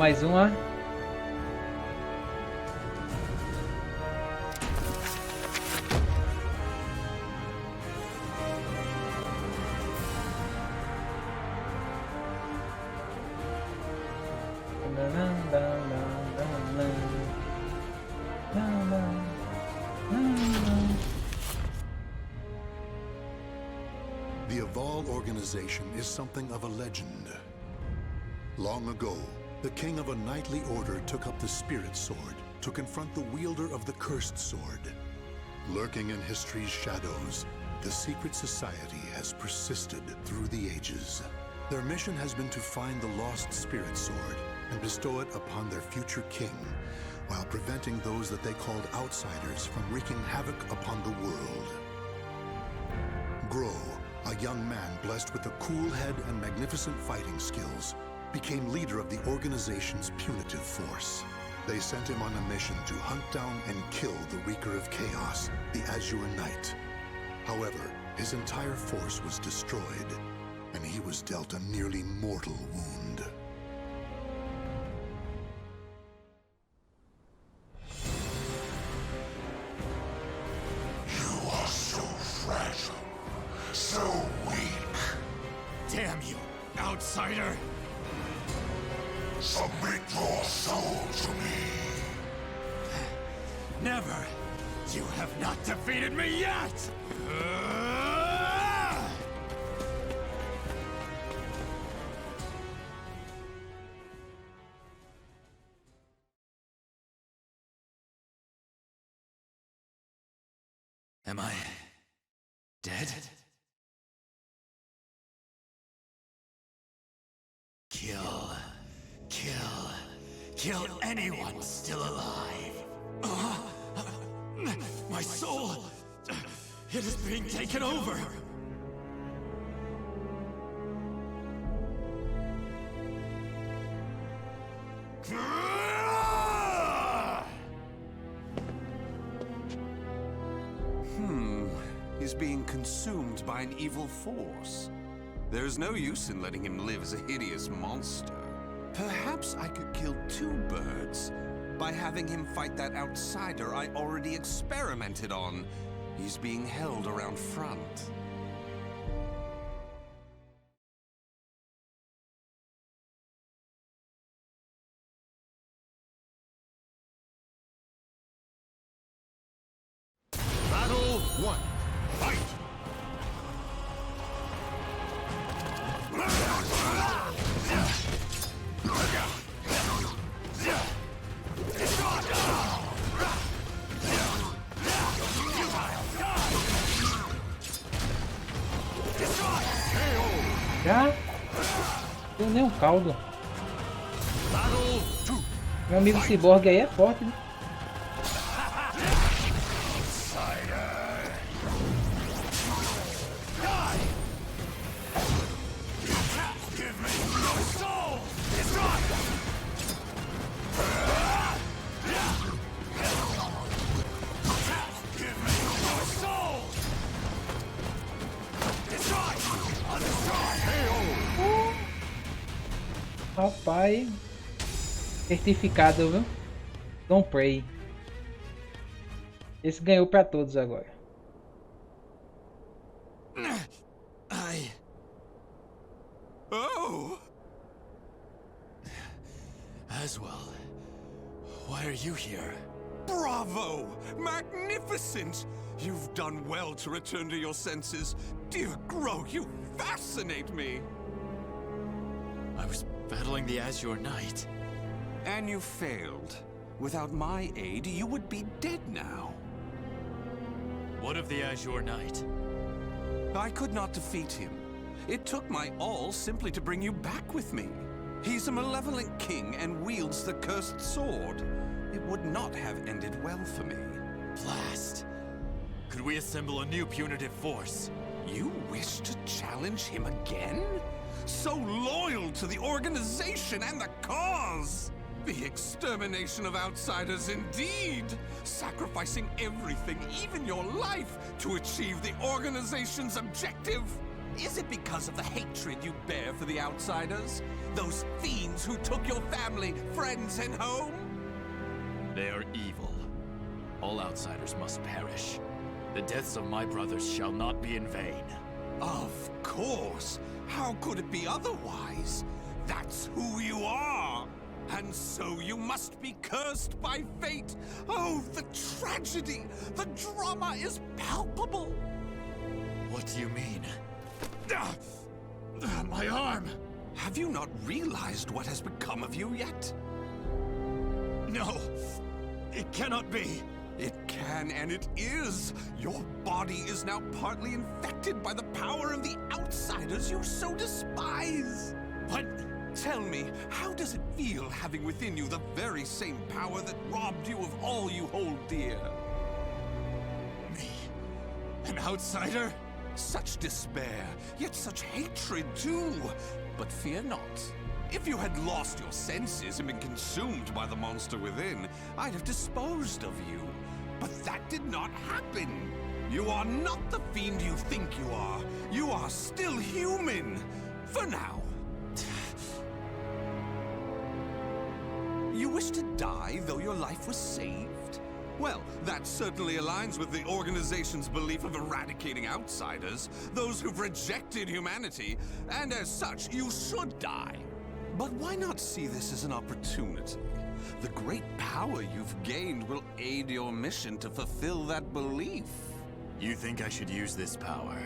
mais uma. The Aval organization is something of a legend. Long ago, the king of a knightly order took up the spirit sword to confront the wielder of the cursed sword. Lurking in history's shadows, the secret society has persisted through the ages. Their mission has been to find the lost spirit sword and bestow it upon their future king, while preventing those that they called outsiders from wreaking havoc upon the world. Groh, a young man blessed with a cool head and magnificent fighting skills, became leader of the organization's punitive force. They sent him on a mission to hunt down and kill the Wreaker of Chaos, the Azure Knight. However, his entire force was destroyed, and he was dealt a nearly mortal wound. You are so fragile, so weak. Damn you, outsider! Submit your soul to me. Never! You have not defeated me yet! Am I dead? Kill anyone still alive. My soul, it is being taken over. He's being consumed by an evil force. There's no use in letting him live as a hideous monster. Perhaps I could kill two birds by having him fight that outsider I already experimented on. He's being held around front. Battle 1. Fight! Já? Deu nem um caldo. Meu amigo Cyborg aí é forte, né? Rapaz, certificado, viu? Don't pray. Esse ganhou pra todos agora. Oh! Aswell, why are you here? Bravo! Magnificent! You've done well to return to your senses. Dear Groh, you fascinate me! I was battling the Azure Knight. And you failed. Without my aid, you would be dead now. What of the Azure Knight? I could not defeat him. It took my all simply to bring you back with me. He's a malevolent king and wields the cursed sword. It would not have ended well for me. Blast! Could we assemble a new punitive force? You wish to challenge him again? So loyal to the organization and the cause! The extermination of outsiders indeed! Sacrificing everything, even your life, to achieve the organization's objective! Is it because of the hatred you bear for the outsiders? Those fiends who took your family, friends, and home? They are evil. All outsiders must perish. The deaths of my brothers shall not be in vain. Of course. How could it be otherwise? That's who you are. And so you must be cursed by fate. Oh, the tragedy! The drama is palpable. What do you mean? My arm! Have you not realized what has become of you yet? No! It cannot be! It can and it is! Your body is now partly infected by the power of the outsiders you so despise! What? Tell me, how does it feel having within you the very same power that robbed you of all you hold dear? Me? An outsider? Such despair, yet such hatred too! But fear not. If you had lost your senses and been consumed by the monster within, I'd have disposed of you. But that did not happen. You are not the fiend you think you are. You are still human. For now. You wish to die, though your life was saved? Well, that certainly aligns with the organization's belief of eradicating outsiders, those who've rejected humanity, and as such, you should die. But why not see this as an opportunity? The great power you've gained will aid your mission to fulfill that belief. You think I should use this power?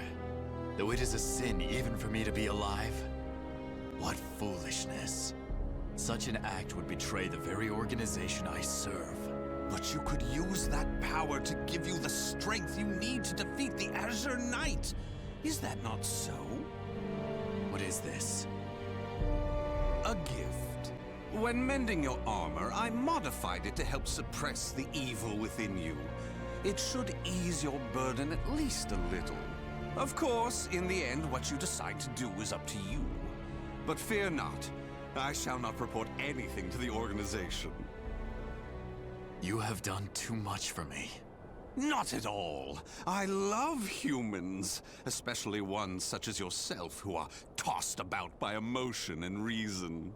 Though it is a sin even for me to be alive? What foolishness. Such an act would betray the very organization I serve. But you could use that power to give you the strength you need to defeat the Azure Knight. Is that not so? What is this? A gift. When mending your armor, I modified it to help suppress the evil within you. It should ease your burden at least a little. Of course, in the end, what you decide to do is up to you. But fear not. I shall not report anything to the organization. You have done too much for me. Not at all. I love humans, especially ones such as yourself who are tossed about by emotion and reason.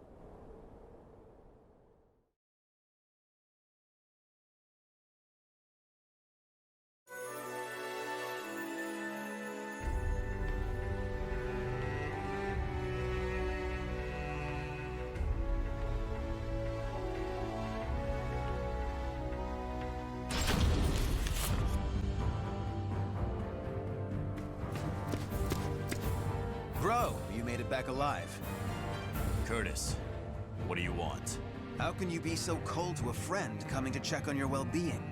Groh, you made it back alive. Curtis, what do you want? How can you be so cold to a friend coming to check on your well-being?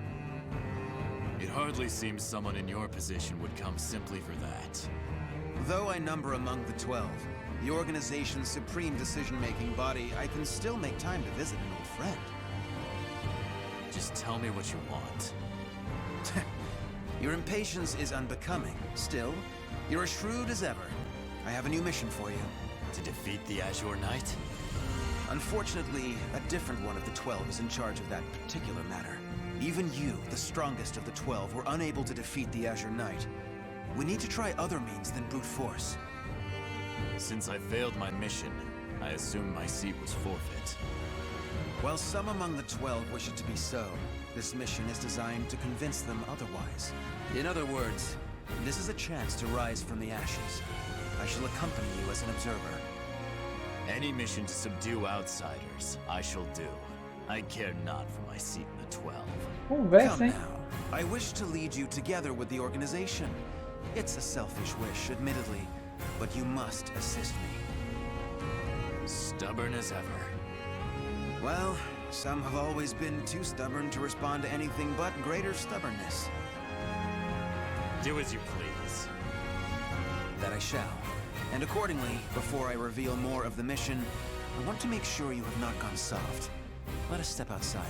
It hardly seems someone in your position would come simply for that. Though I number among the 12, the organization's supreme decision-making body, I can still make time to visit an old friend. Just tell me what you want. Your impatience is unbecoming. Still, you're as shrewd as ever. I have a new mission for you. To defeat the Azure Knight? Unfortunately, a different one of the 12 is in charge of that particular matter. Even you, the strongest of the 12, were unable to defeat the Azure Knight. We need to try other means than brute force. Since I failed my mission, I assume my seat was forfeit. While some among the 12 wish it to be so, this mission is designed to convince them otherwise. In other words, this is a chance to rise from the ashes. I shall accompany you as an observer. Any mission to subdue outsiders, I shall do. I care not for my seat in the 12. Conversa, Come hein? now. I wish to lead you together with the organization. It's a selfish wish, admittedly, but you must assist me. Stubborn as ever. Well, some have always been too stubborn to respond to anything but greater stubbornness. Do as you please. That I shall. And accordingly, before I reveal more of the mission, I want to make sure you have not gone soft. Let us step outside.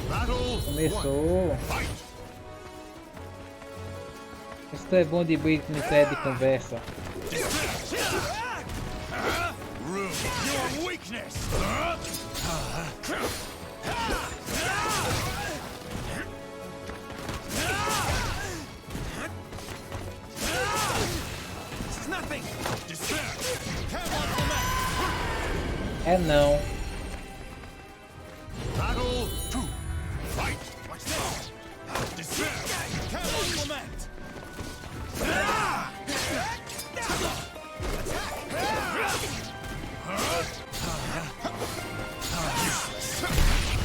Battle Começou. fight! Isso é bom de briga que não pede conversa. You are weak darkness! This is nothing! É não. Battle 2! Fight! Watch this! Despair! Cannot lament!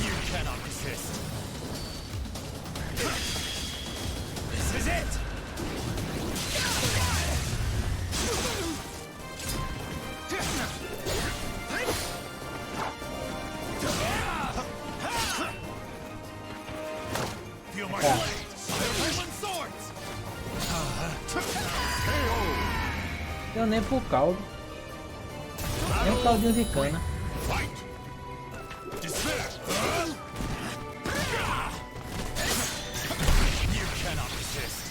You cannot resist. This is it! Feel my blade! Silent swords! Deu nem pro caldo. Nem um caldinho de cana. Fight! Despair! You cannot resist.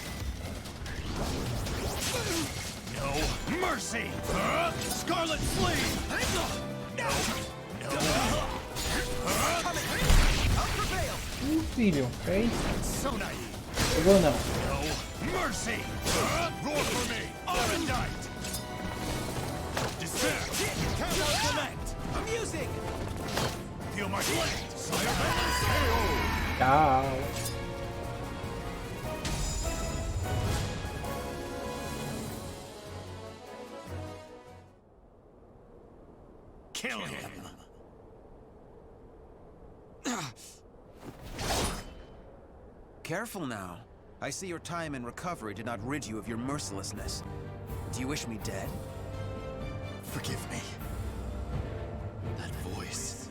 No mercy! Scarlet Sleeve! Filho, fez? So naive! Pegou não. No mercy! Roar for me! Arendite! Despair! Cannot lament! Amusing! Feel my blade! Sire Balance! Tchau. Kill him! Careful now. I see your time in recovery did not rid you of your mercilessness. Do you wish me dead? Forgive me. That voice.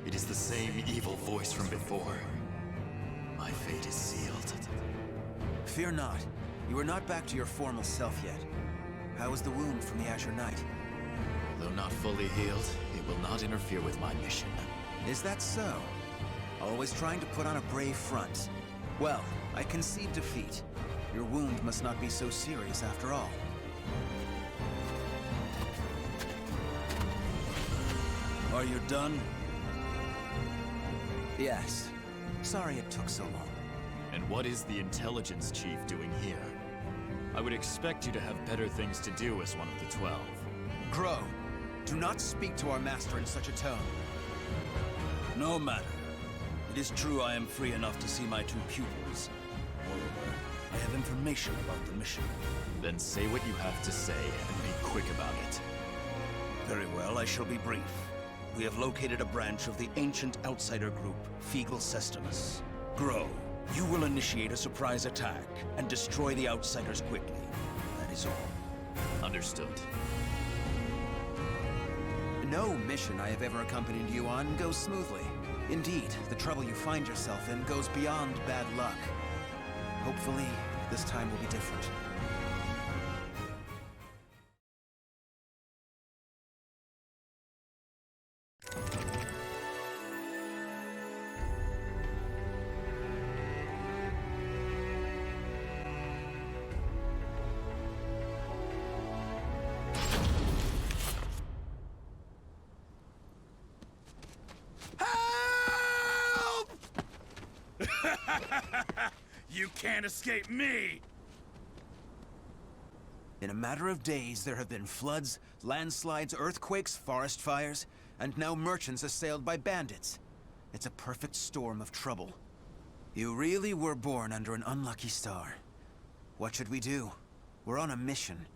It is the same evil voice from before. My fate is sealed. Fear not. You are not back to your formal self yet. How is the wound from the Azure Knight? Though not fully healed, it will not interfere with my mission. Is that so? Always trying to put on a brave front. Well, I concede defeat. Your wound must not be so serious after all. Are you done? Yes. Sorry it took so long. And what is the intelligence chief doing here? I would expect you to have better things to do as one of the 12. Groh, do not speak to our master in such a tone. No matter. It is true I am free enough to see my two pupils. Moreover, I have information about the mission. Then say what you have to say and be quick about it. Very well, I shall be brief. We have located a branch of the ancient outsider group, Feegle Sestimus. Groh, you will initiate a surprise attack and destroy the outsiders quickly. That is all. Understood. No mission I have ever accompanied you on goes smoothly. Indeed, the trouble you find yourself in goes beyond bad luck. Hopefully, this time will be different. You can't escape me! In a matter of days, there have been floods, landslides, earthquakes, forest fires, and now merchants assailed by bandits. It's a perfect storm of trouble. You really were born under an unlucky star. What should we do? We're on a mission.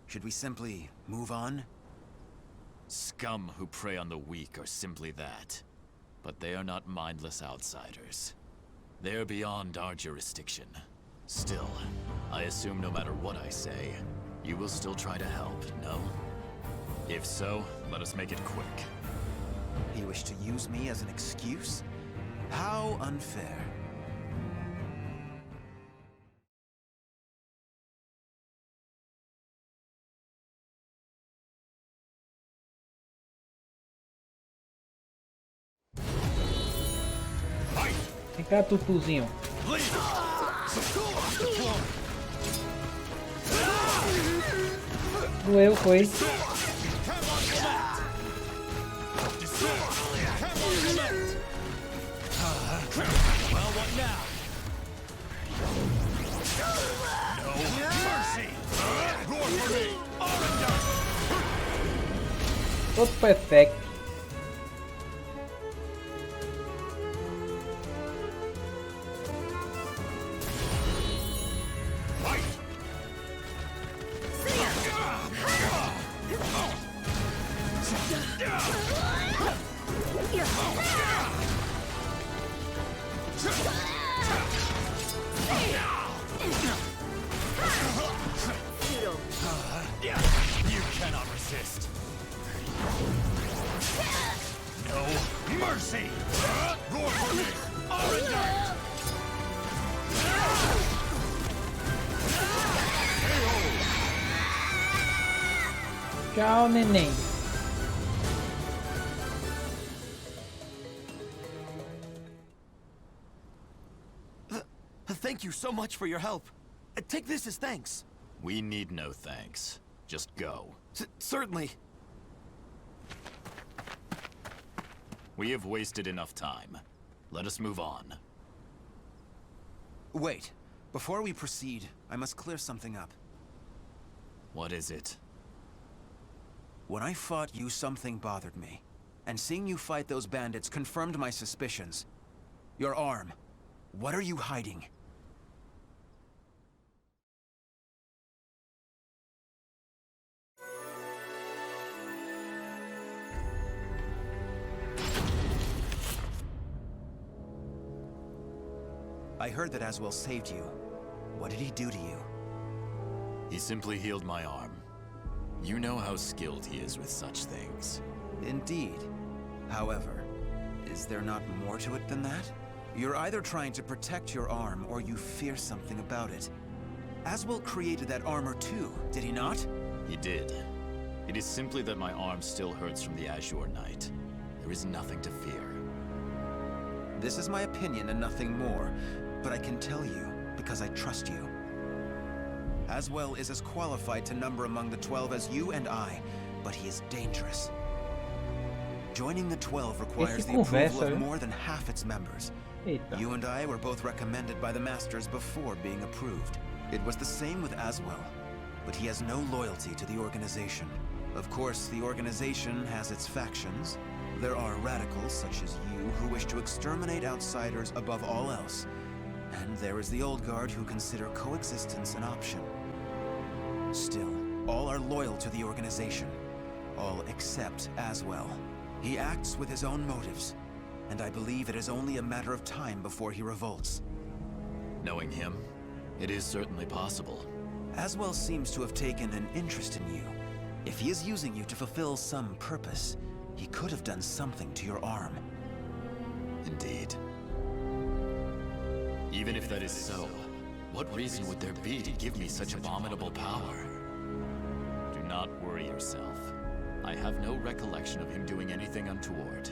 Should we simply move on? Scum who prey on the weak are simply that. But they are not mindless outsiders. They're beyond our jurisdiction. Still, I assume no matter what I say, you will still try to help, no? If so, let us make it quick. You wish to use me as an excuse? How unfair. Vem cá, tutuzinho. Doeu, foi. Well, what now? No mercy! Roar for me! Todo perfeito. You cannot resist. No mercy! Roar for me! Arenite! Tchau, neném. Thank you so much for your help. Take this as thanks. We need no thanks. Just go. Certainly. We have wasted enough time. Let us move on. Wait. Before we proceed, I must clear something up. What is it? When I fought you, something bothered me. And seeing you fight those bandits confirmed my suspicions. Your arm. What are you hiding? I heard that Aswell saved you. What did he do to you? He simply healed my arm. You know how skilled he is with such things. Indeed. However, is there not more to it than that? You're either trying to protect your arm, or you fear something about it. Aswell created that armor too, did he not? He did. It is simply that my arm still hurts from the Azure Knight. There is nothing to fear. This is my opinion and nothing more, but I can tell you because I trust you. Aswell is as qualified to number among the 12 as you and I, but he is dangerous. Joining the 12 requires the approval of more than half its members. Eita. You and I were both recommended by the Masters before being approved. It was the same with Aswell, but he has no loyalty to the organization. Of course, the organization has its factions. There are radicals such as you who wish to exterminate outsiders above all else. And there is the old guard who consider coexistence an option. Still, all are loyal to the organization. All except Aswell. He acts with his own motives, and I believe it is only a matter of time before he revolts. Knowing him, it is certainly possible. Aswell seems to have taken an interest in you. If he is using you to fulfill some purpose, he could have done something to your arm. Indeed. Even if that is so, what reason would there be to give me such abominable power? Do not worry yourself. I have no recollection of him doing anything untoward.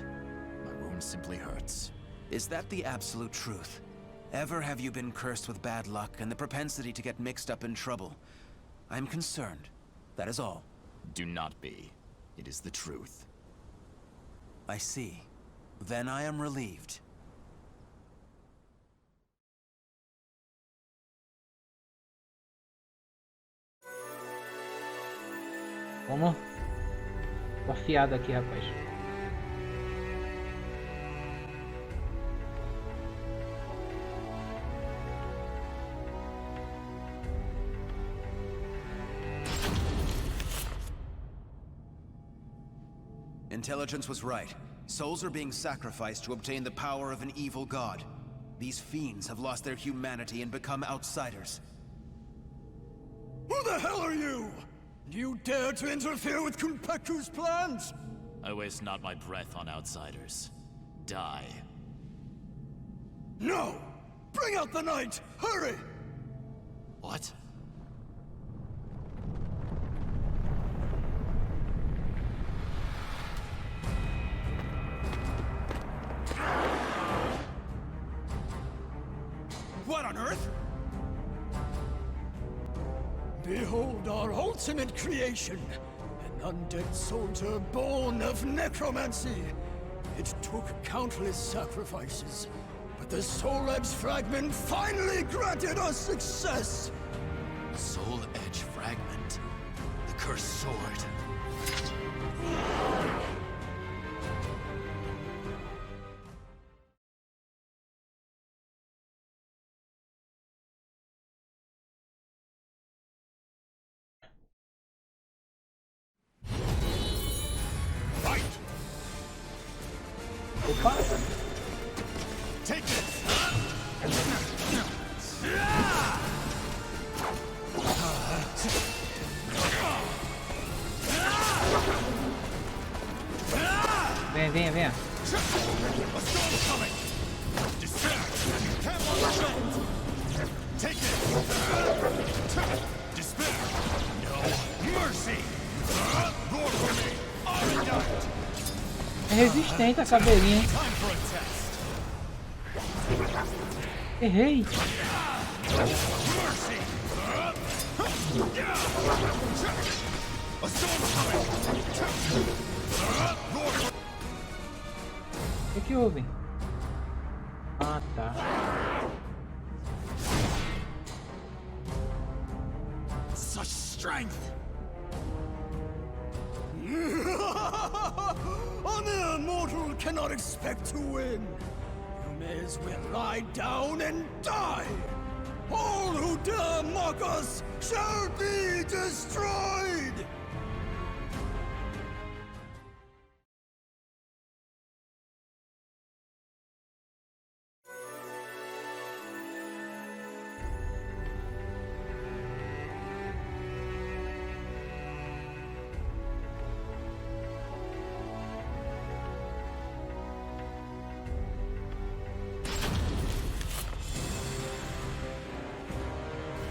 My wound simply hurts. Is that the absolute truth? Ever have you been cursed with bad luck and the propensity to get mixed up in trouble? I'm concerned. That is all. Do not be. It is the truth. I see. Then I am relieved. Vamos. Tô afiado aqui, rapaz. Intelligence was right. Souls are being sacrificed to obtain the power of an evil god. These fiends have lost their humanity and become outsiders. Who the hell are you? You dare to interfere with Kunpeku's plans? I waste not my breath on outsiders. Die. No! Bring out the knight! Hurry! What? What on earth? Behold our ultimate creation, an undead soldier born of necromancy. It took countless sacrifices, but the Soul Edge fragment finally granted us success! Soul Edge fragment. The cursed sword. Opa! Take this! Venha, venha, venha. A storm coming! Distract! Camp on the vent! Take this! Despair! No mercy! Roar for me! Aren't É resistente a caveirinha. time for a test! Errei. Mercy! A storm coming! Roar for O que houve? Ah, tá. such strength! A mere mortal cannot expect to win! You may as well lie down and die! All who dare mock us shall be destroyed!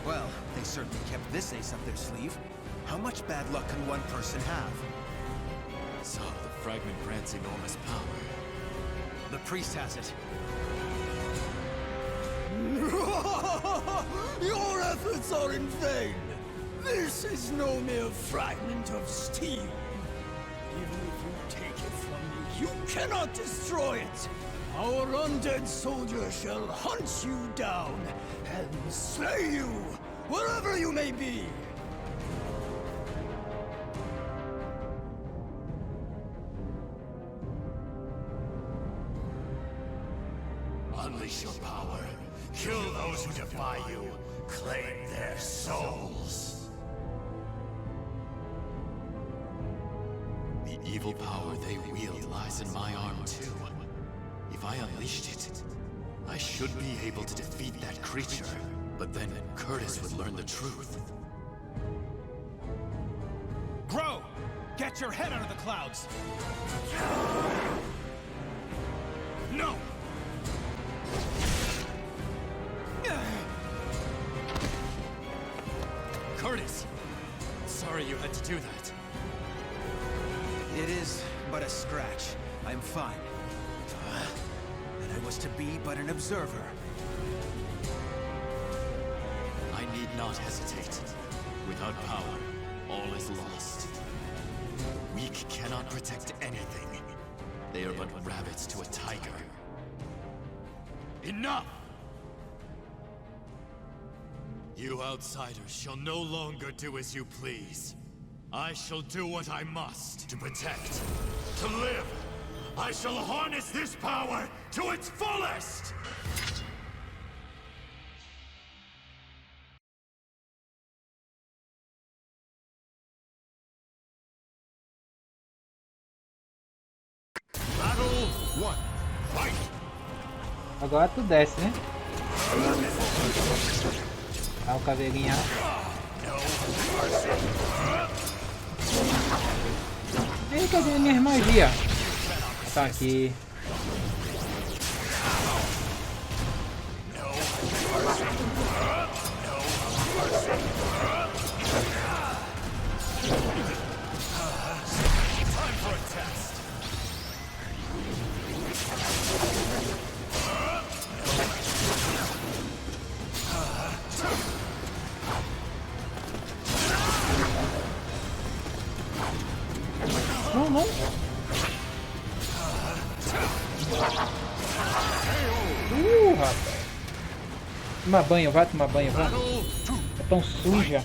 Well, they certainly kept this ace up their sleeve. How much bad luck can one person have? So, the fragment grants enormous power. The priest has it. Your efforts are in vain! This is no mere fragment of steel. Even if you take it from me, you cannot destroy it! Our undead soldier shall hunt you down and slay you, wherever you may be! Unleash your power. Kill those who defy you. Claim their souls. The evil power they wield lies in my arm too. If I unleashed it, I should be able to defeat that creature. But then Curtis would learn the truth. Groh! Get your head out of the clouds! No! Curtis! Sorry you had to do that. It is but a scratch. I'm fine. And I was to be but an observer. I need not hesitate. Without power, all is lost. Weak cannot protect anything. They are but rabbits to a tiger. Enough! You outsiders shall no longer do as you please. I shall do what I must to protect, to live. I shall harness this power to its fullest! Battle 1. Fight! Agora tu desce, né? Ah, o caveirinha. Ei, cadê minha magia? Tá aqui. Time for a test! Não, não. Rapaz. Tomar banho, vai tomar banho, vai. É tão suja.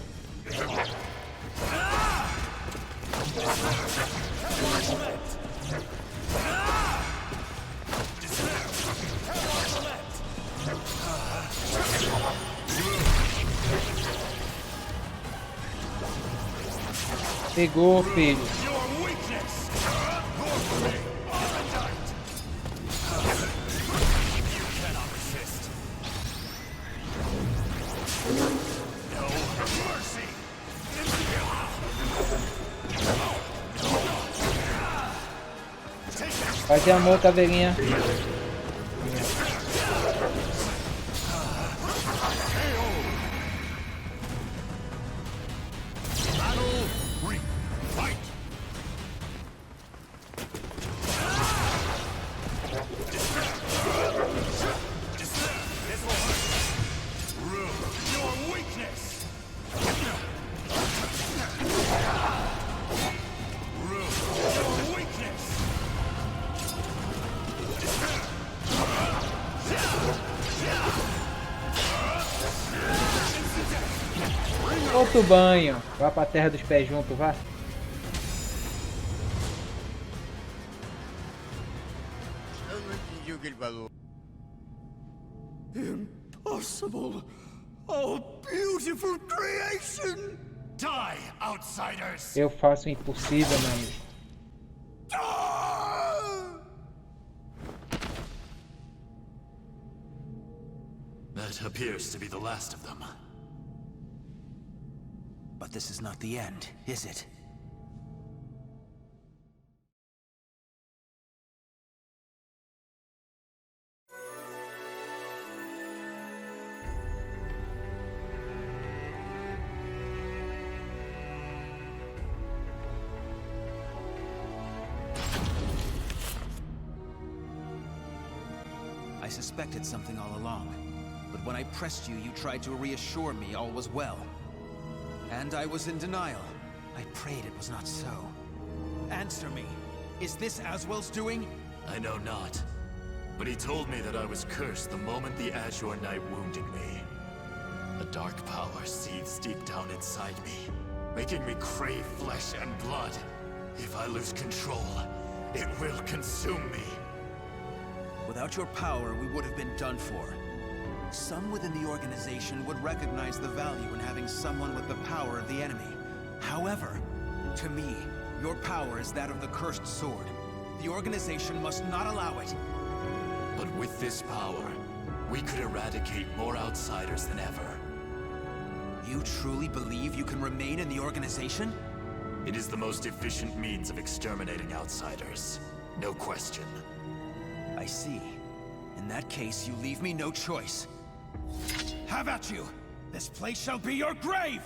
Pegou, filho. Faz de amor, caveirinha. Outro banho. Vá pra terra dos pés junto, vá. Eu não entendi o que ele falou. Impossible! Oh, beautiful creation! Die, outsiders! Eu faço o impossível, meu amigo. That appears to be the last of them. But this is not the end, is it? I suspected something all along, but when I pressed you, you tried to reassure me all was well. And I was in denial. I prayed it was not so. Answer me. Is this Aswell's doing? I know not. But he told me that I was cursed the moment the Azure Knight wounded me. A dark power seethes deep down inside me, making me crave flesh and blood. If I lose control, it will consume me. Without your power, we would have been done for. Some within the organization would recognize the value in having someone with the power of the enemy. However, to me, your power is that of the Cursed Sword. The organization must not allow it. But with this power, we could eradicate more outsiders than ever. You truly believe you can remain in the organization? It is the most efficient means of exterminating outsiders. No question. I see. In that case, you leave me no choice. Have at you! This place shall be your grave!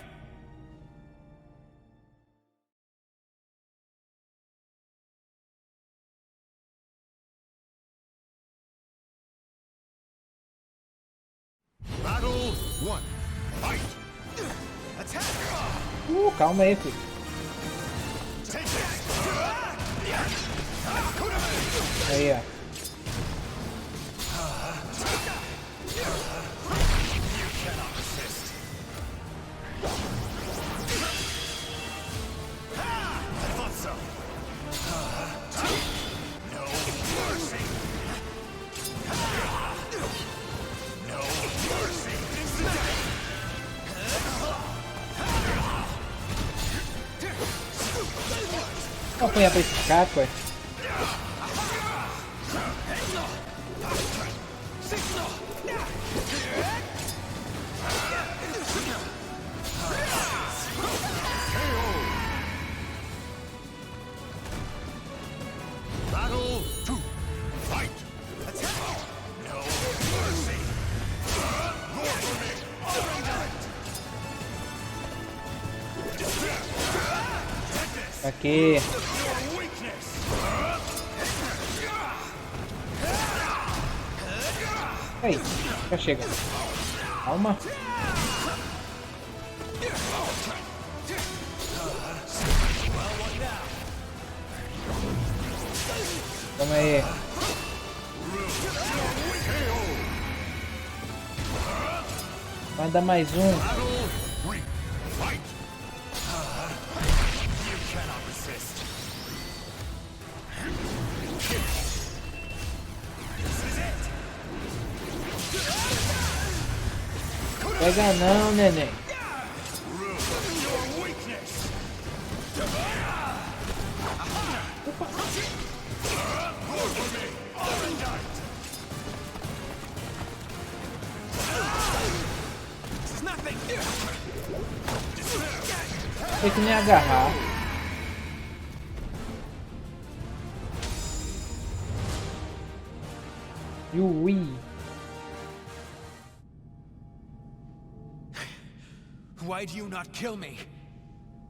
Battle 1. Fight! Attack! Calma aí, filho. Take this! Aí, ó. You cannot resist. I thought so. No mercy. No mercy. Vamos apanhar pra esse caco, é? Battle 2. Fight! No mercy. Aqui. Aí, já chega. Calma. Calma aí. Manda mais um. Battle 3. Fight! You cannot resist. This is it. Pega não, neném. Your weakness! Tem que me agarrar. Ui. Why do you not kill me?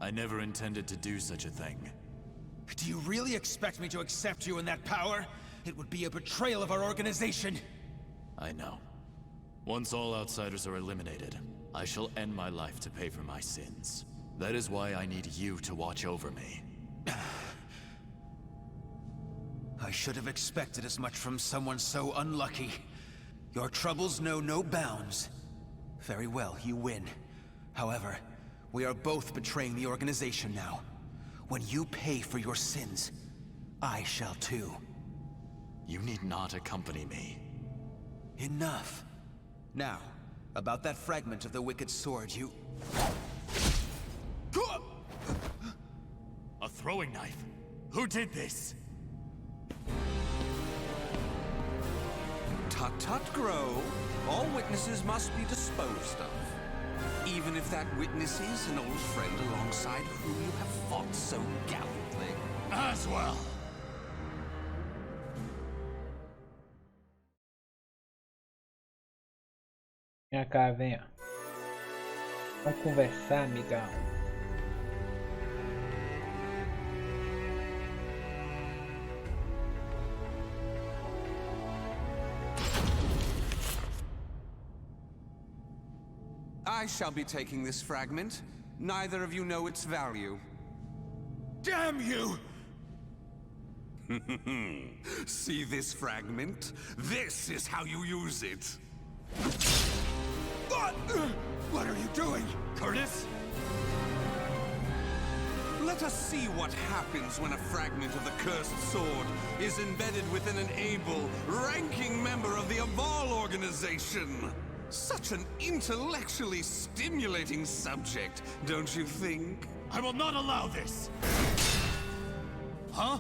I never intended to do such a thing. Do you really expect me to accept you in that power? It would be a betrayal of our organization. I know. Once all outsiders are eliminated, I shall end my life to pay for my sins. That is why I need you to watch over me. I should have expected as much from someone so unlucky. Your troubles know no bounds. Very well, you win. However, we are both betraying the organization now. When you pay for your sins, I shall too. You need not accompany me. Enough. Now, about that fragment of the Wicked Sword, you... A throwing knife? Who did this? Tut-tut, Groh. All witnesses must be disposed of. Even if that witness is an old friend alongside whom you have fought so gallantly. As well. Vem cá, venha. Vamos conversar, amigão. I shall be taking this fragment. Neither of you know its value. Damn you! See this fragment? This is how you use it. What are you doing, Curtis? Let us see what happens when a fragment of the cursed sword is embedded within an able, ranking member of the Aval organization. Such an intellectually stimulating subject, don't you think? I will not allow this! Huh?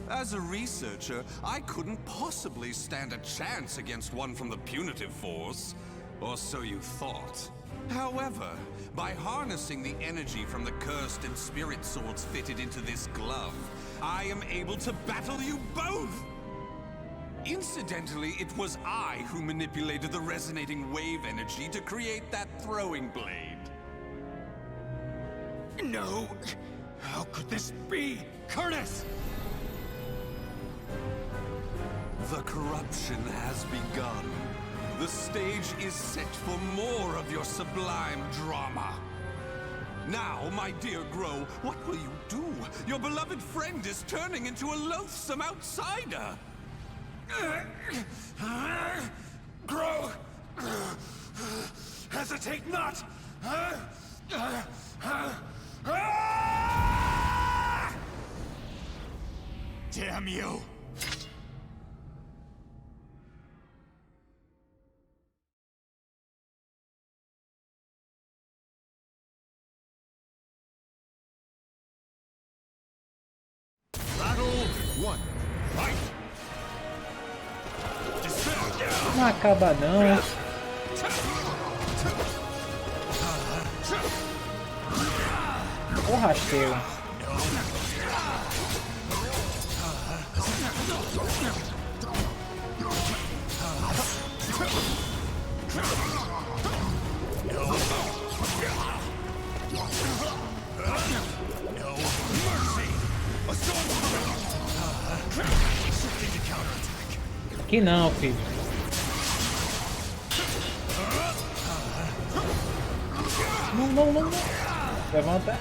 As a researcher, I couldn't possibly stand a chance against one from the punitive force. Or so you thought. However, by harnessing the energy from the cursed and spirit swords fitted into this glove, I am able to battle you both! Incidentally, it was I who manipulated the resonating wave energy to create that throwing blade. No! How could this be? Curtis! The corruption has begun. The stage is set for more of your sublime drama. Now, my dear Groh, what will you do? Your beloved friend is turning into a loathsome outsider. Grow! Hesitate not! Damn you! Battle 1. Fight! Não acaba não. Ô rasteiro. Aqui não, filho. Não, não, não, não. Levanta.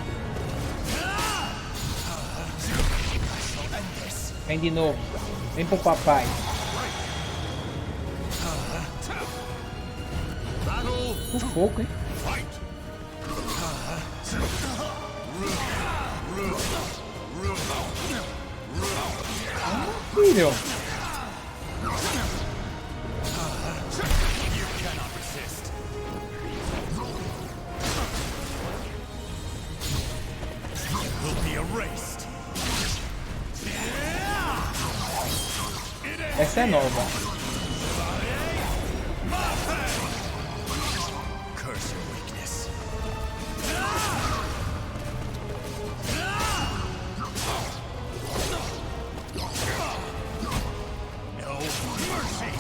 Vem de novo. Vem pro papai. Sufoco, hein? Filho. You cannot resist. You will be erased. Essa é nova. Curse your weakness. No mercy.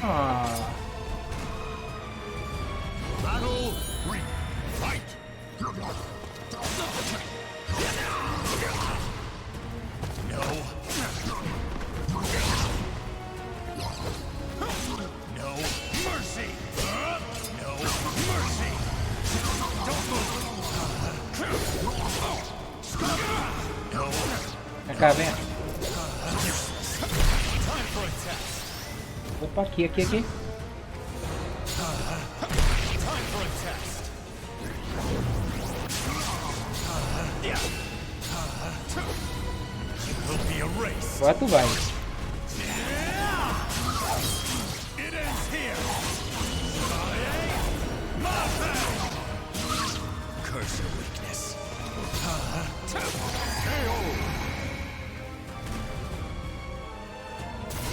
Ah, Battle 3. Fight. No. No mercy. No mercy. Don't move. No. vem cá, vem. Time for a test. Opa, aqui. Time for a test. You will be erased. Agora tu vai. It ends here. Curse your weakness.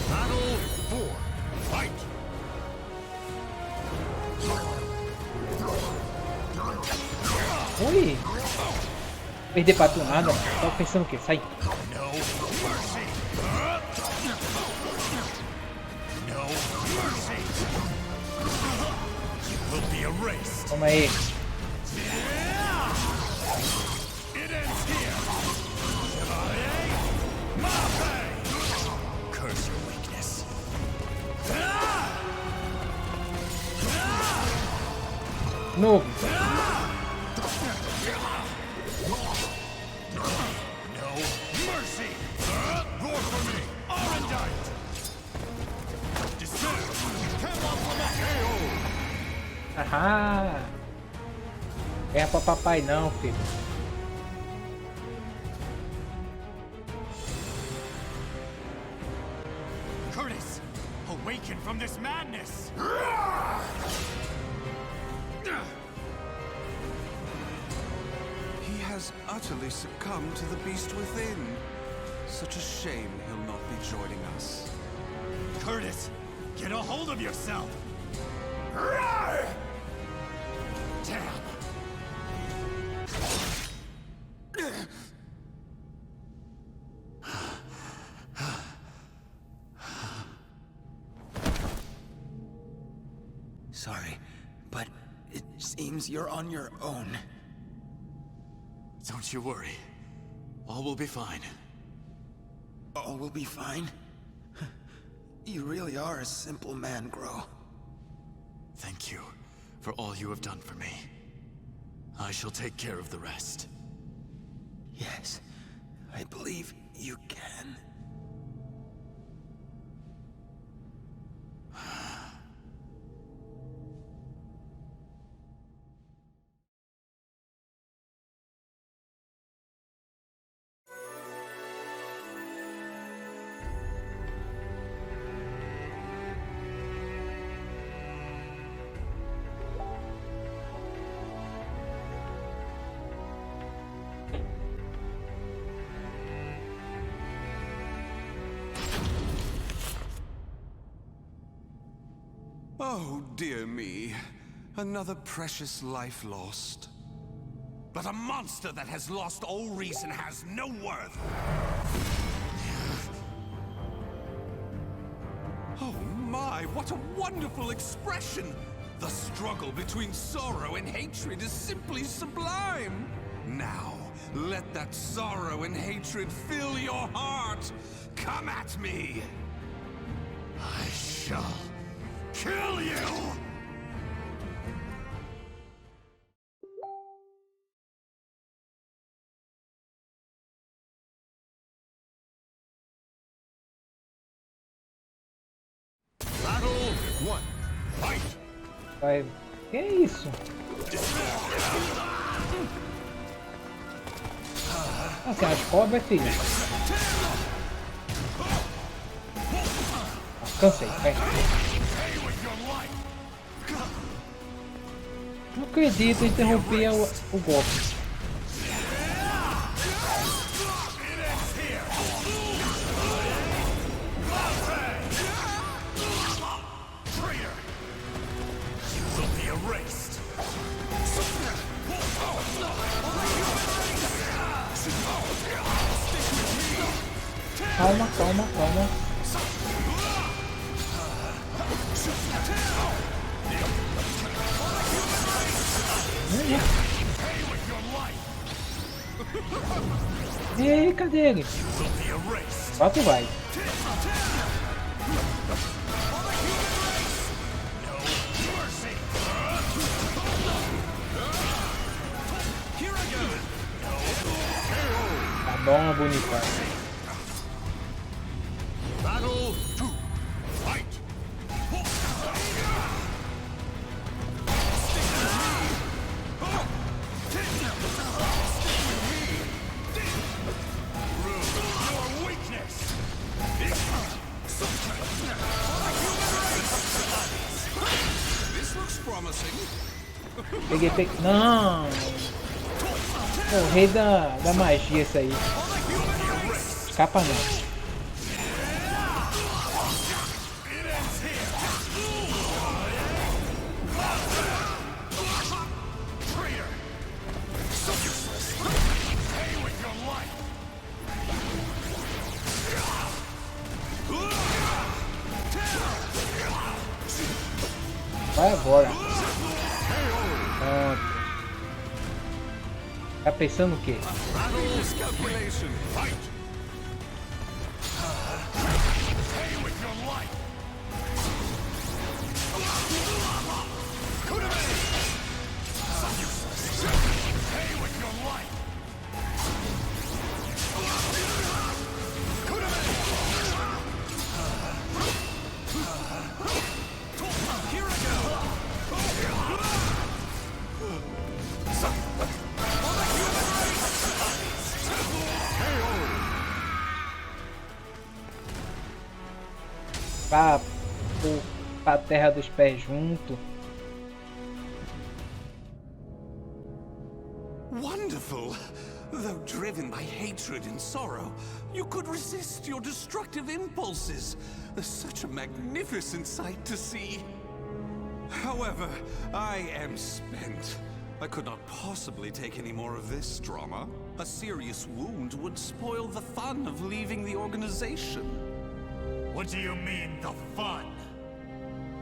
Battle 4. Fight. Ui! Perder pra tu nada. Tava pensando o quê? Sai. No mercy. No mercy. You will be erased. Toma aí. It ends here. Curse your weakness. Novo. No mercy. Roar for me. Arendite. Descend. Camel from a KO. Ahá. É pra papai não, filho. Curtis, awaken from this madness. He has utterly succumbed to the beast within. Such a shame he'll not be joining us. Curtis, get a hold of yourself. Damn. Sorry, but it seems you're on your own. Don't you worry. All will be fine. All will be fine. You really are a simple man, Groh. Thank you for all you have done for me. I shall take care of the rest. Yes, I believe you can. Oh, dear me. Another precious life lost. But a monster that has lost all reason has no worth. Oh my, what a wonderful expression! The struggle between sorrow and hatred is simply sublime. Now, let that sorrow and hatred fill your heart. Come at me. I shall kill you! Battle 1. Vai. Que isso? Assim, as cobras, filho. Cansei, vai. Não acredito, interromper o golpe. Calma, calma, calma. Ei, cadê ele? Quatro vai. Tá bom, bonitão. Peguei. Não! O rei da magia, isso aí. Escapa não. Vai agora. Pronto. Tá pensando o quê? Pra terra dos pés junto. Wonderful! Though driven by hatred and sorrow, you could resist your destructive impulses. Such a magnificent sight to see. However, I am spent. I could not possibly take any more of this drama. A serious wound would spoil the fun of leaving the organization. What do you mean, the fun?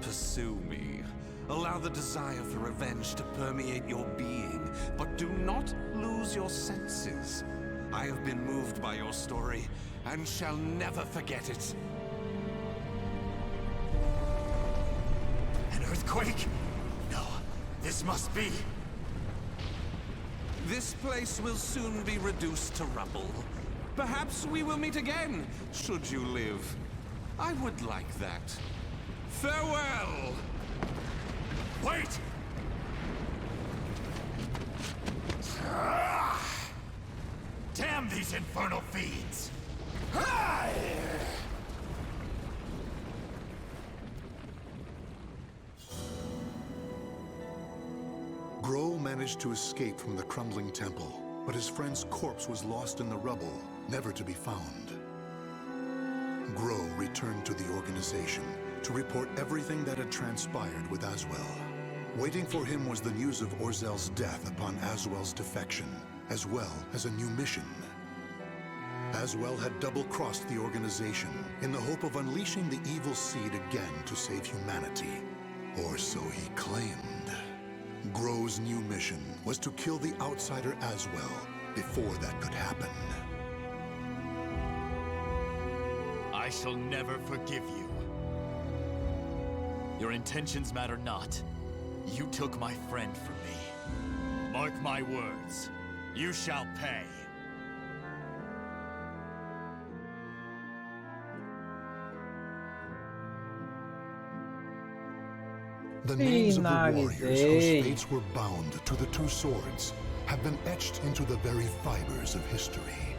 Pursue me. Allow the desire for revenge to permeate your being, but do not lose your senses. I have been moved by your story, and shall never forget it. An earthquake? No, this must be. This place will soon be reduced to rubble. Perhaps we will meet again, should you live. I would like that. Farewell! Wait! Damn these infernal fiends! Groh managed to escape from the crumbling temple, but his friend's corpse was lost in the rubble, never to be found. Groh returned to the organization to report everything that had transpired with Aswell. Waiting for him was the news of Orzel's death upon Aswell's defection, as well as a new mission. Aswell had double-crossed the organization in the hope of unleashing the evil seed again to save humanity. Or so he claimed. Groh's new mission was to kill the outsider Aswell before that could happen. I shall never forgive you. Your intentions matter not. You took my friend from me. Mark my words. You shall pay. The names of the warriors whose Finalizei. fates were bound to the two swords have been etched into the very fibers of history.